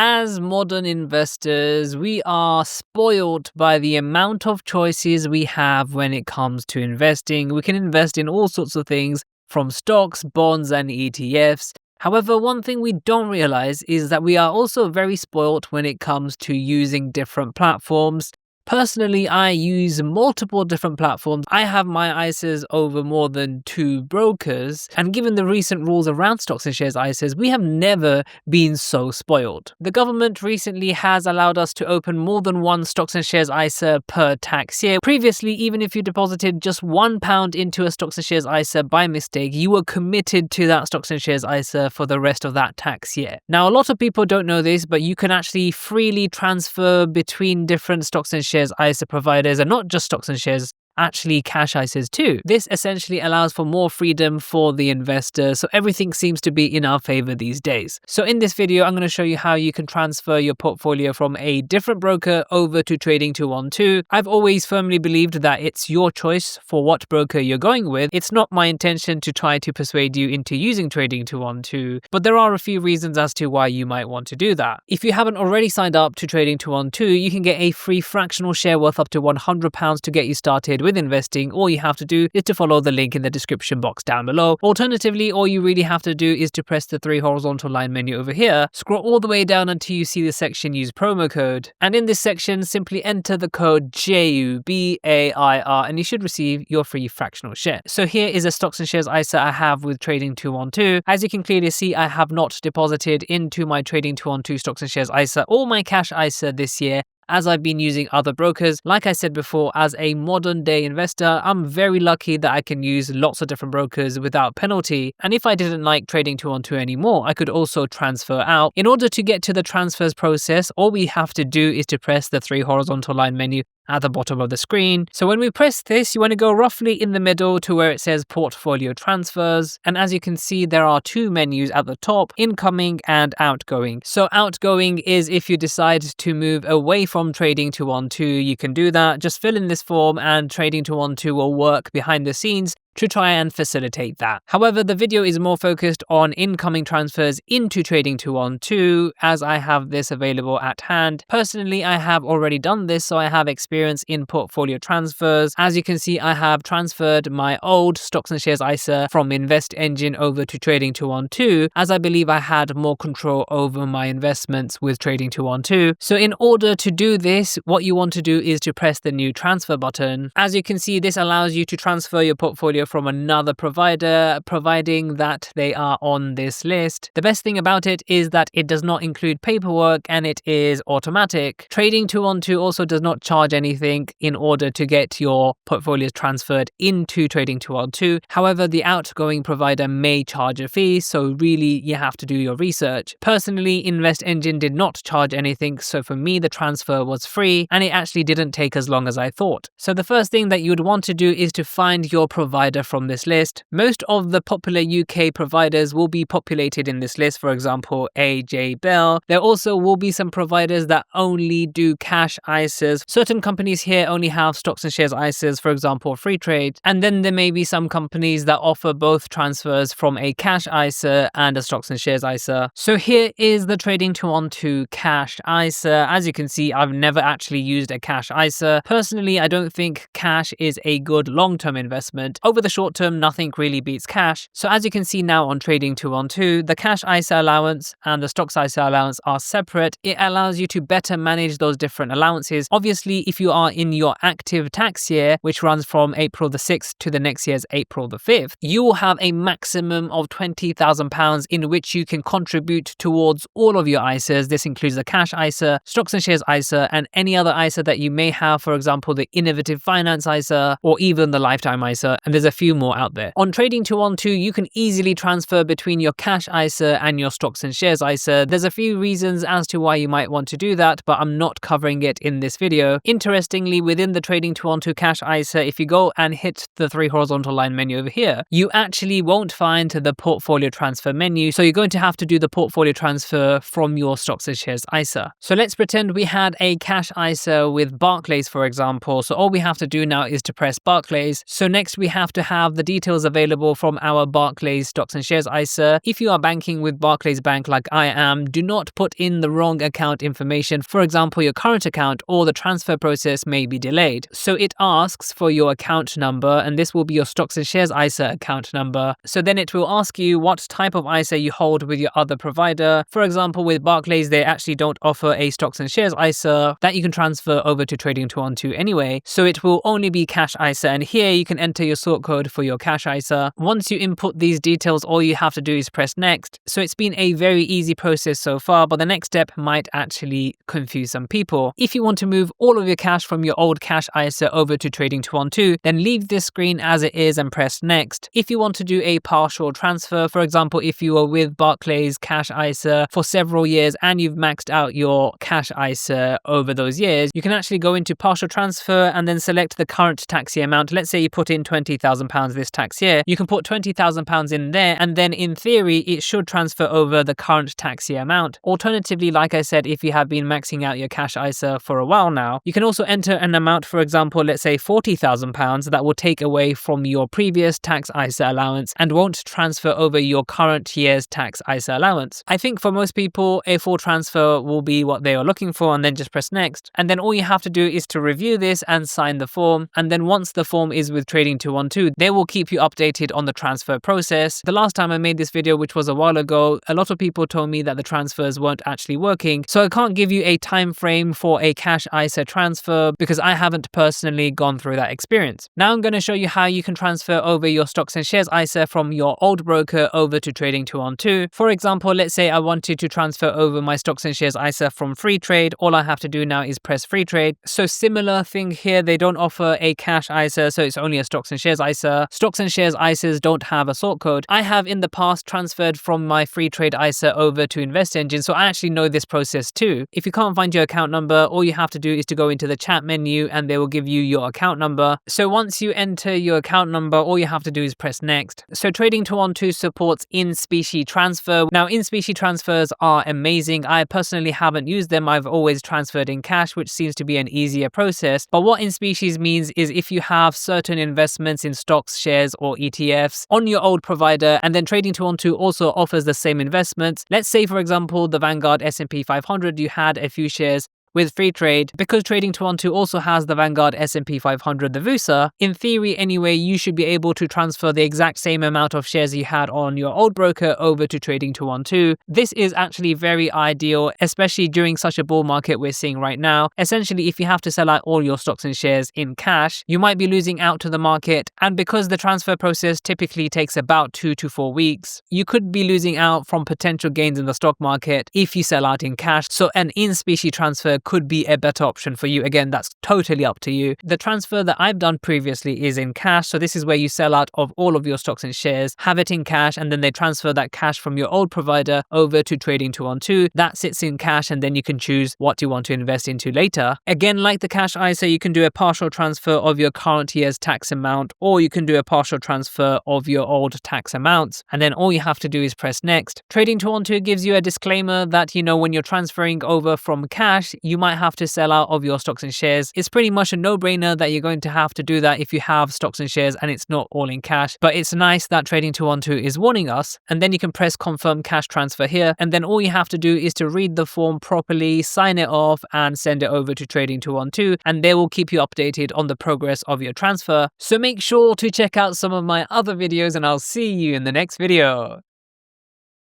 As modern investors, we are spoiled by the amount of choices we have when it comes to investing. We can invest in all sorts of things from stocks, bonds, and ETFs. However, one thing we don't realize is that we are also very spoiled when it comes to using different platforms. Personally, I use multiple different platforms. I have my ISAs over more than 2 brokers, and given the recent rules around stocks and shares ISAs, we have never been so spoiled. The government recently has allowed us to open more than 1 stocks and shares ISA per tax year. Previously, even if you deposited just £1 into a stocks and shares ISA by mistake, you were committed to that stocks and shares ISA for the rest of that tax year. Now, a lot of people don't know this, but you can actually freely transfer between different stocks and shares ISA providers, and not just stocks and shares, actually cash ISAs too. This essentially allows for more freedom for the investor, so everything seems to be in our favor these days. So in this video, I'm going to show you how you can transfer your portfolio from a different broker over to Trading 212. I've always firmly believed that it's your choice for what broker you're going with. It's not my intention to try to persuade you into using Trading 212, but there are a few reasons as to why you might want to do that. If you haven't already signed up to Trading 212, you can get a free fractional share worth up to £100 to get you started with investing. All you have to do is to follow the link in the description box down below. Alternatively, all you really have to do is to press the 3 horizontal line menu over here, scroll all the way down until you see the section use promo code, and in this section simply enter the code JUBAIR and you should receive your free fractional share. So here is a stocks and shares ISA I have with Trading 212. As you can clearly see, I have not deposited into my Trading 212 stocks and shares ISA or my cash ISA this year, as I've been using other brokers. Like I said before, as a modern day investor, I'm very lucky that I can use lots of different brokers without penalty. And if I didn't like Trading 212 anymore, I could also transfer out. In order to get to the transfers process, all we have to do is to press the 3 horizontal line menu at the bottom of the screen. So when we press this, you want to go roughly in the middle to where it says portfolio transfers. And as you can see, there are 2 menus at the top, incoming and outgoing. So outgoing is if you decide to move away from Trading 212, you can do that. Just fill in this form and Trading 212 will work behind the scenes to try and facilitate that. However, the video is more focused on incoming transfers into Trading 212, as I have this available at hand. Personally, I have already done this, so I have experience in portfolio transfers. As you can see, I have transferred my old stocks and shares ISA from Invest Engine over to Trading 212, as I believe I had more control over my investments with Trading 212. So in order to do this, what you want to do is to press the new transfer button. As you can see, this allows you to transfer your portfolio from another provider, providing that they are on this list. The best thing about it is that it does not include paperwork and it is automatic. Trading 212 also does not charge anything in order to get your portfolios transferred into Trading 212. However, the outgoing provider may charge a fee, so really you have to do your research. Personally, Invest Engine did not charge anything, so for me the transfer was free and it actually didn't take as long as I thought. So the first thing that you would want to do is to find your provider from this list. Most of the popular UK providers will be populated in this list, for example AJ Bell. There also will be some providers that only do cash ISAs. Certain companies here only have stocks and shares ISAs, for example Free Trade, and then there may be some companies that offer both transfers from a cash ISA and a stocks and shares ISA. So here is the Trading 212 cash ISA. As you can see, I've never actually used a cash ISA. Personally, I don't think cash is a good long-term investment. Over the short term, nothing really beats cash. So as you can see now on Trading 212, the cash ISA allowance and the stocks ISA allowance are separate. It allows you to better manage those different allowances. Obviously, if you are in your active tax year, which runs from April the 6th to the next year's April the 5th, you will have a maximum of £20,000 in which you can contribute towards all of your ISAs. This includes the cash ISA, stocks and shares ISA, and any other ISA that you may have, for example, the Innovative Finance ISA or even the Lifetime ISA, and there's a few more out there. On Trading 212, you can easily transfer between your cash ISA and your stocks and shares ISA. There's a few reasons as to why you might want to do that, but I'm not covering it in this video. Interestingly, within the Trading 212 cash ISA, if you go and hit the 3 horizontal line menu over here, you actually won't find the portfolio transfer menu, so you're going to have to do the portfolio transfer from your stocks and shares ISA. So let's pretend we had a cash ISA with Barclays, for example. So all we have to do now is to press Barclays. So next we have to have the details available from our Barclays Stocks and Shares ISA. If you are banking with Barclays Bank like I am, do not put in the wrong account information, for example your current account, or the transfer process may be delayed. So it asks for your account number, and this will be your Stocks and Shares ISA account number. So then it will ask you what type of ISA you hold with your other provider. For example, with Barclays, they actually don't offer a Stocks and Shares ISA that you can transfer over to Trading 212 anyway. So it will only be Cash ISA, and here you can enter your sort code for your Cash ISA. Once you input these details, all you have to do is press next. So it's been a very easy process so far, but the next step might actually confuse some people. If you want to move all of your cash from your old Cash ISA over to Trading 212, then leave this screen as it is and press next. If you want to do a partial transfer, for example, if you were with Barclays Cash ISA for several years and you've maxed out your Cash ISA over those years, you can actually go into partial transfer and then select the current tax year amount. Let's say you put in £20,000 this tax year. You can put £20,000 in there, and then in theory it should transfer over the current tax year amount. Alternatively, like I said, if you have been maxing out your Cash ISA for a while now, you can also enter an amount, for example, let's say £40,000, that will take away from your previous tax ISA allowance and won't transfer over your current year's tax ISA allowance. I think for most people, a full transfer will be what they are looking for, and then just press next. And then all you have to do is to review this and sign the form. And then once the form is with Trading 212, they will keep you updated on the transfer process. The last time I made this video, which was a while ago, a lot of people told me that the transfers weren't actually working. So I can't give you a time frame for a Cash ISA transfer because I haven't personally gone through that experience. Now I'm going to show you how you can transfer over your Stocks and Shares ISA from your old broker over to Trading 212. For example, let's say I wanted to transfer over my Stocks and Shares ISA from Free Trade. All I have to do now is press Free Trade. So similar thing here, they don't offer a Cash ISA, so it's only a Stocks and Shares ISA. Stocks and Shares ISAs don't have a sort code. I have in the past transferred from my Free Trade ISA over to Invest Engine, so I actually know this process too. If you can't find your account number, all you have to do is to go into the chat menu and they will give you your account number. So once you enter your account number, all you have to do is press next. So Trading 212 supports in-specie transfer. Now, in-specie transfers are amazing. I personally haven't used them. I've always transferred in cash, which seems to be an easier process. But what in-specie means is if you have certain investments in stocks, shares, or ETFs on your old provider, and then Trading 212 also offers the same investments. Let's say, for example, the Vanguard S&P 500, you had a few shares with Free Trade. Because Trading 212 also has the Vanguard S&P 500, the VUSA, in theory anyway, you should be able to transfer the exact same amount of shares you had on your old broker over to Trading 212. This is actually very ideal, especially during such a bull market we're seeing right now. Essentially, if you have to sell out all your stocks and shares in cash, you might be losing out to the market. And because the transfer process typically takes about 2 to 4 weeks, you could be losing out from potential gains in the stock market if you sell out in cash. So an in-specie transfer could be a better option for you. Again, that's totally up to you. The transfer that I've done previously is in cash. So this is where you sell out of all of your stocks and shares, have it in cash, and then they transfer that cash from your old provider over to Trading 212. That sits in cash, and then you can choose what you want to invest into later. Again, like the Cash ISA, you can do a partial transfer of your current year's tax amount, or you can do a partial transfer of your old tax amounts. And then all you have to do is press next. Trading 212 gives you a disclaimer that, when you're transferring over from cash, you might have to sell out of your stocks and shares. It's pretty much a no-brainer that you're going to have to do that if you have stocks and shares and it's not all in cash. But it's nice that Trading 212 is warning us, and then you can press confirm cash transfer here, and then all you have to do is to read the form properly, sign it off, and send it over to Trading 212, and they will keep you updated on the progress of your transfer. So make sure to check out some of my other videos, and I'll see you in the next video.